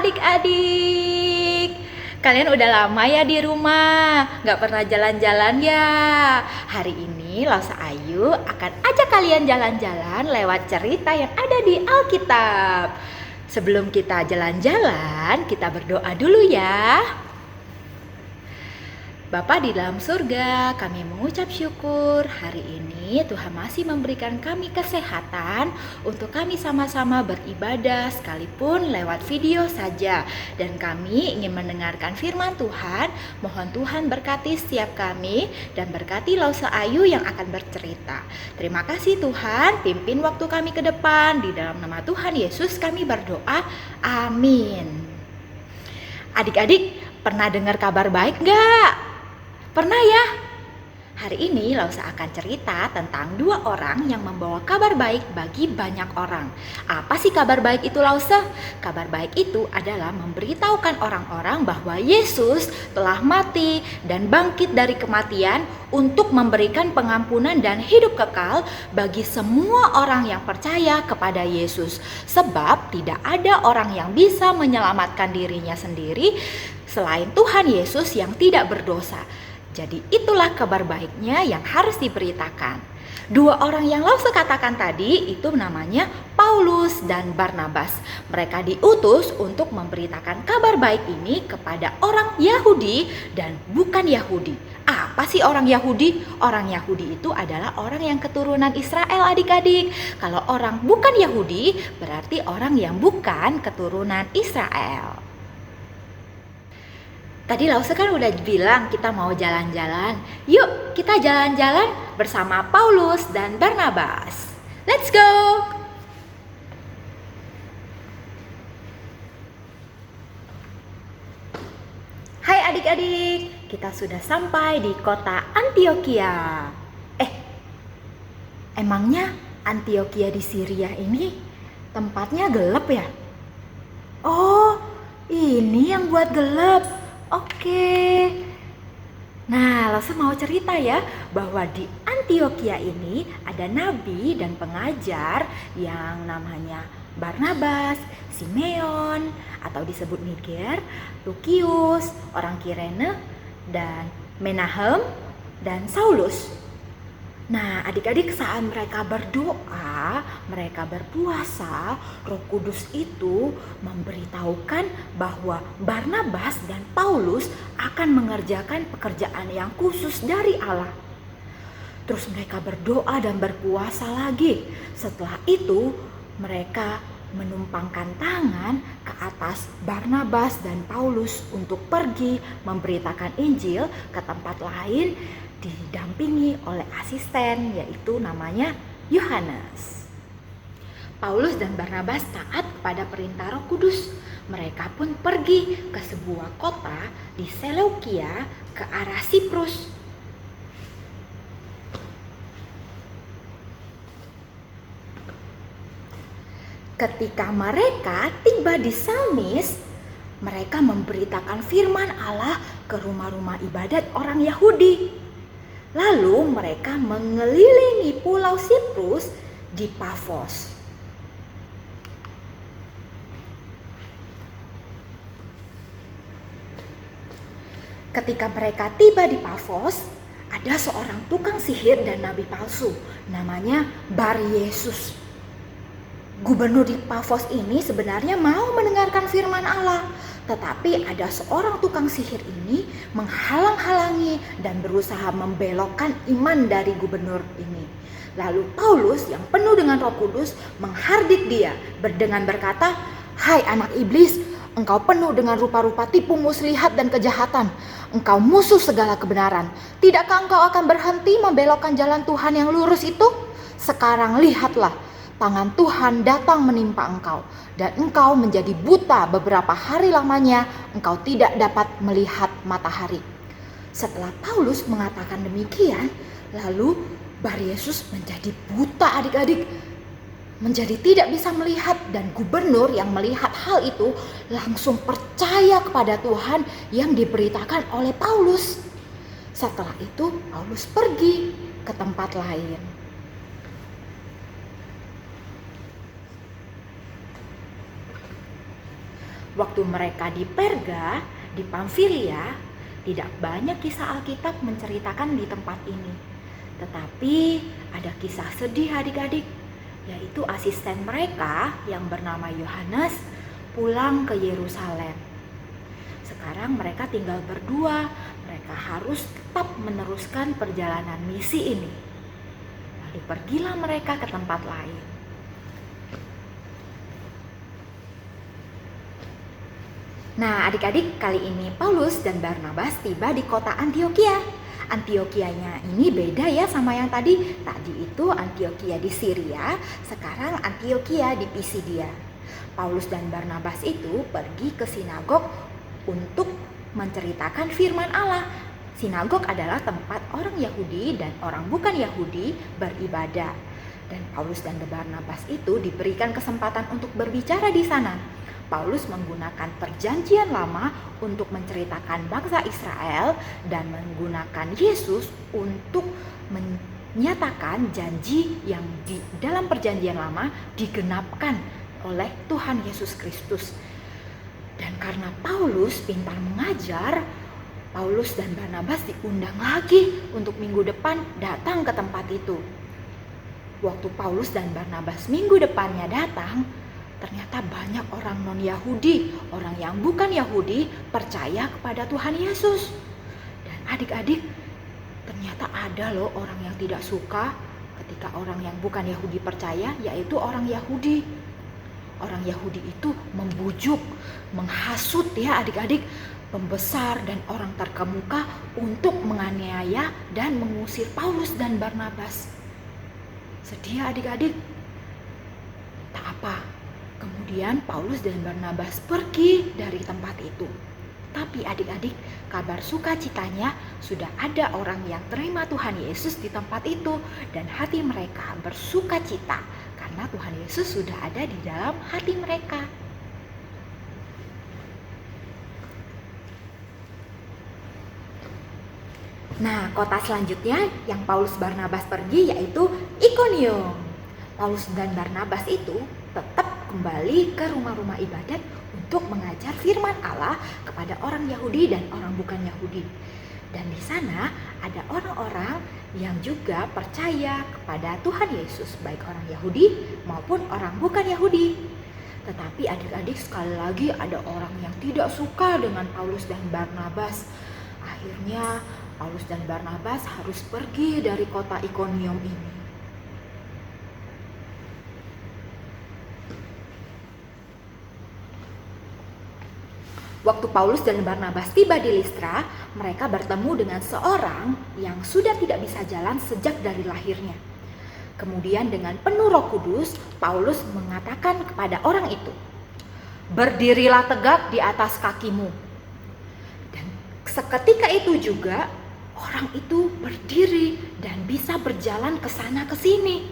adik-adik. Kalian udah lama ya di rumah, gak pernah jalan-jalan ya. Hari ini Lausa Ayu akan ajak kalian jalan-jalan lewat cerita yang ada di Alkitab. Sebelum kita jalan-jalan, kita berdoa dulu ya. Bapa di dalam surga, kami mengucap syukur hari ini Tuhan masih memberikan kami kesehatan untuk kami sama-sama beribadah sekalipun lewat video saja. Dan kami ingin mendengarkan firman Tuhan. Mohon Tuhan berkati setiap kami dan berkati Lausa Ayu yang akan bercerita. Terima kasih Tuhan, pimpin waktu kami ke depan. Di dalam nama Tuhan Yesus kami berdoa, amin. Adik-adik, pernah dengar kabar baik gak? Pernah ya? Hari ini Lausa akan cerita tentang dua orang yang membawa kabar baik bagi banyak orang. Apa sih kabar baik itu Lausa? Kabar baik itu adalah memberitahukan orang-orang bahwa Yesus telah mati dan bangkit dari kematian untuk memberikan pengampunan dan hidup kekal bagi semua orang yang percaya kepada Yesus. Sebab tidak ada orang yang bisa menyelamatkan dirinya sendiri selain Tuhan Yesus yang tidak berdosa. Jadi itulah kabar baiknya yang harus diberitakan. Dua orang yang Lausa katakan tadi itu namanya Paulus dan Barnabas. Mereka diutus untuk memberitakan kabar baik ini kepada orang Yahudi dan bukan Yahudi. Apa sih orang Yahudi? Orang Yahudi itu adalah orang yang keturunan Israel adik-adik. Kalau orang bukan Yahudi berarti orang yang bukan keturunan Israel. Tadi Lausa kan udah bilang kita mau jalan-jalan. Yuk kita jalan-jalan bersama Paulus dan Barnabas. Let's go! Hai adik-adik, kita sudah sampai di kota Antioquia. Emangnya Antioquia di Syria ini tempatnya gelap ya? Oh, ini yang buat gelap. Oke. Nah, Lausa mau cerita ya bahwa di Antioquia ini ada nabi dan pengajar yang namanya Barnabas, Simeon atau disebut Niger, Lukius, orang Kirene, dan Menahem dan Saulus. Nah, adik-adik saat mereka berdoa, mereka berpuasa, Roh Kudus itu memberitahukan bahwa Barnabas dan Paulus akan mengerjakan pekerjaan yang khusus dari Allah. Terus mereka berdoa dan berpuasa lagi. Setelah itu, mereka menumpangkan tangan ke atas Barnabas dan Paulus untuk pergi memberitakan Injil ke tempat lain, didampingi oleh asisten yaitu namanya Yohanes. Paulus dan Barnabas taat kepada perintah Roh Kudus. Mereka pun pergi ke sebuah kota di Seleukia ke arah Siprus. Ketika mereka tiba di Salmis, mereka memberitakan firman Allah ke rumah-rumah ibadat orang Yahudi. Lalu mereka mengelilingi pulau Siprus di Pafos. Ketika mereka tiba di Pafos, ada seorang tukang sihir dan nabi palsu, namanya Baryesus. Gubernur di Pafos ini sebenarnya mau mendengarkan firman Allah, tetapi ada seorang tukang sihir ini menghalang-halangi dan berusaha membelokkan iman dari gubernur ini. Lalu Paulus yang penuh dengan Roh Kudus menghardik dia dengan berkata, "Hai anak iblis, engkau penuh dengan rupa-rupa tipu muslihat dan kejahatan. Engkau musuh segala kebenaran. Tidakkah engkau akan berhenti membelokkan jalan Tuhan yang lurus itu? Sekarang lihatlah, tangan Tuhan datang menimpa engkau, dan engkau menjadi buta beberapa hari lamanya, engkau tidak dapat melihat matahari." Setelah Paulus mengatakan demikian, lalu Baryesus menjadi buta adik-adik, menjadi tidak bisa melihat, dan gubernur yang melihat hal itu langsung percaya kepada Tuhan yang diberitakan oleh Paulus. Setelah itu Paulus pergi ke tempat lain. Waktu mereka di Perga, di Pamfilia, tidak banyak kisah Alkitab menceritakan di tempat ini. Tetapi ada kisah sedih adik-adik, yaitu asisten mereka yang bernama Yohanes pulang ke Yerusalem. Sekarang mereka tinggal berdua, mereka harus tetap meneruskan perjalanan misi ini. Lalu pergilah mereka ke tempat lain. Nah, adik-adik, kali ini Paulus dan Barnabas tiba di kota Antiokhia. Antiokhia-nya ini beda ya sama yang tadi. Tadi itu Antiokhia di Syria, sekarang Antiokhia di Pisidia. Paulus dan Barnabas itu pergi ke sinagog untuk menceritakan firman Allah. Sinagog adalah tempat orang Yahudi dan orang bukan Yahudi beribadah. Dan Paulus dan Barnabas itu diberikan kesempatan untuk berbicara di sana. Paulus menggunakan perjanjian lama untuk menceritakan bangsa Israel dan menggunakan Yesus untuk menyatakan janji yang di dalam perjanjian lama digenapkan oleh Tuhan Yesus Kristus. Dan karena Paulus pintar mengajar, Paulus dan Barnabas diundang lagi untuk minggu depan datang ke tempat itu. Waktu Paulus dan Barnabas minggu depannya datang, ternyata banyak orang non-Yahudi, orang yang bukan Yahudi percaya kepada Tuhan Yesus. Dan adik-adik, ternyata ada loh orang yang tidak suka ketika orang yang bukan Yahudi percaya, yaitu orang Yahudi. Orang Yahudi itu membujuk, menghasut ya adik-adik, pembesar dan orang terkemuka untuk menganiaya dan mengusir Paulus dan Barnabas. Sedih adik-adik? Tak apa. Kemudian Paulus dan Barnabas pergi dari tempat itu. Tapi adik-adik, kabar sukacitanya sudah ada orang yang terima Tuhan Yesus di tempat itu. Dan hati mereka bersukacita karena Tuhan Yesus sudah ada di dalam hati mereka. Nah, kota selanjutnya yang Paulus Barnabas pergi yaitu Ikonium. Paulus dan Barnabas itu tetap kembali ke rumah-rumah ibadat untuk mengajar firman Allah kepada orang Yahudi dan orang bukan Yahudi. Dan di sana ada orang-orang yang juga percaya kepada Tuhan Yesus, baik orang Yahudi maupun orang bukan Yahudi. Tetapi adik-adik, sekali lagi ada orang yang tidak suka dengan Paulus dan Barnabas. Akhirnya Paulus dan Barnabas harus pergi dari kota Ikonium ini. Waktu Paulus dan Barnabas tiba di Listra, mereka bertemu dengan seorang yang sudah tidak bisa jalan sejak dari lahirnya. Kemudian dengan penuh Roh Kudus, Paulus mengatakan kepada orang itu, "Berdirilah tegak di atas kakimu." Dan seketika itu juga orang itu berdiri dan bisa berjalan ke sana ke sini.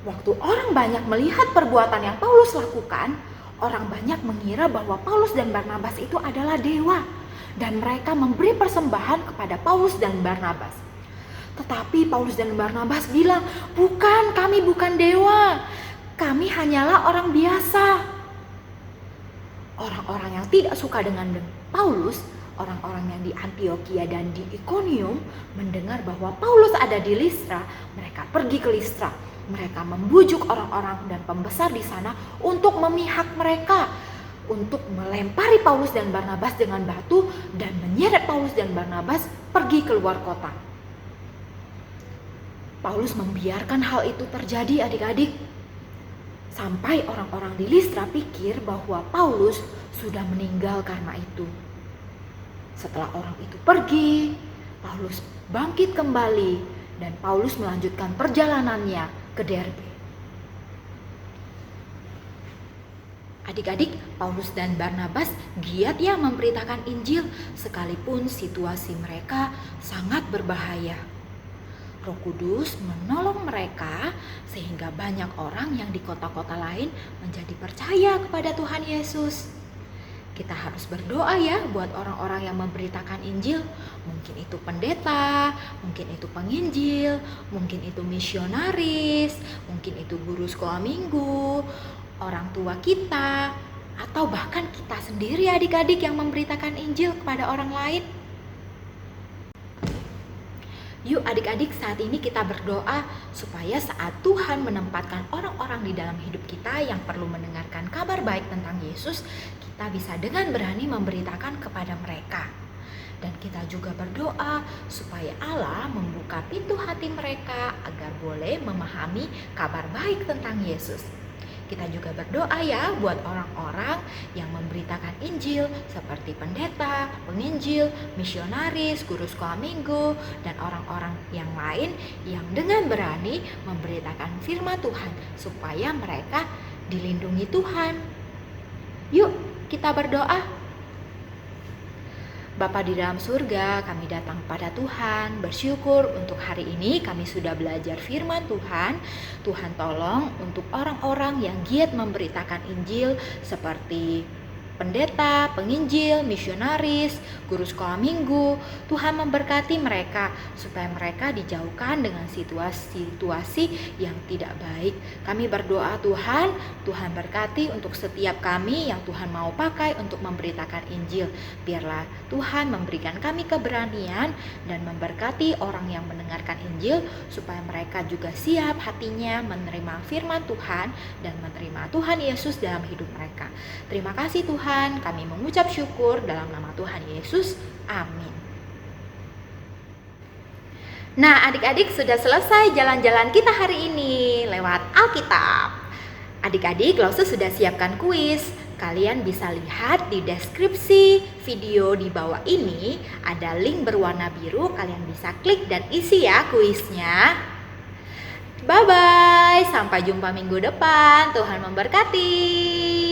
Waktu orang banyak melihat perbuatan yang Paulus lakukan, orang banyak mengira bahwa Paulus dan Barnabas itu adalah dewa dan mereka memberi persembahan kepada Paulus dan Barnabas. Tetapi Paulus dan Barnabas bilang, "Bukan, kami bukan dewa. Kami hanyalah orang biasa." Orang-orang yang tidak suka dengan Paulus, orang-orang yang di Antiokhia dan di Ikonium mendengar bahwa Paulus ada di Listra, mereka pergi ke Listra. Mereka membujuk orang-orang dan pembesar di sana untuk memihak mereka, untuk melempari Paulus dan Barnabas dengan batu dan menyeret Paulus dan Barnabas pergi keluar kota. Paulus membiarkan hal itu terjadi adik-adik. Sampai orang-orang di Listra pikir bahwa Paulus sudah meninggal karena itu. Setelah orang itu pergi, Paulus bangkit kembali dan Paulus melanjutkan perjalanannya ke Derbe. Adik-adik, Paulus dan Barnabas giat ya memberitakan Injil sekalipun situasi mereka sangat berbahaya. Roh Kudus menolong mereka sehingga banyak orang yang di kota-kota lain menjadi percaya kepada Tuhan Yesus. Kita harus berdoa ya buat orang-orang yang memberitakan Injil. Mungkin itu pendeta, mungkin itu penginjil, mungkin itu misionaris, mungkin itu guru sekolah minggu, orang tua kita, atau bahkan kita sendiri adik-adik yang memberitakan Injil kepada orang lain? Yuk adik-adik, saat ini kita berdoa supaya saat Tuhan menempatkan orang-orang di dalam hidup kita yang perlu mendengarkan kabar baik tentang Yesus, kita bisa dengan berani memberitakan kepada mereka. Dan kita juga berdoa supaya Allah membuka pintu hati mereka agar boleh memahami kabar baik tentang Yesus. Kita juga berdoa ya buat orang-orang yang memberitakan Injil seperti pendeta, penginjil, misionaris, guru sekolah minggu, dan orang-orang yang lain yang dengan berani memberitakan firman Tuhan supaya mereka dilindungi Tuhan. Yuk kita berdoa. Bapa di dalam surga, kami datang pada Tuhan, bersyukur untuk hari ini kami sudah belajar firman Tuhan. Tuhan tolong untuk orang-orang yang giat memberitakan Injil seperti pendeta, penginjil, misionaris, guru sekolah minggu. Tuhan memberkati mereka supaya mereka dijauhkan dengan situasi-situasi yang tidak baik. Kami berdoa Tuhan berkati untuk setiap kami yang Tuhan mau pakai untuk memberitakan Injil. Biarlah Tuhan memberikan kami keberanian dan memberkati orang yang mendengarkan Injil supaya mereka juga siap hatinya menerima firman Tuhan dan menerima Tuhan Yesus dalam hidup mereka. Terima kasih Tuhan, kami mengucap syukur dalam nama Tuhan Yesus. Amin. Nah adik-adik, sudah selesai jalan-jalan kita hari ini lewat Alkitab. Adik-adik, Lause sudah siapkan kuis. Kalian bisa lihat di deskripsi video di bawah ini ada link berwarna biru. Kalian bisa klik dan isi ya kuisnya. Bye-bye, sampai jumpa minggu depan. Tuhan memberkati.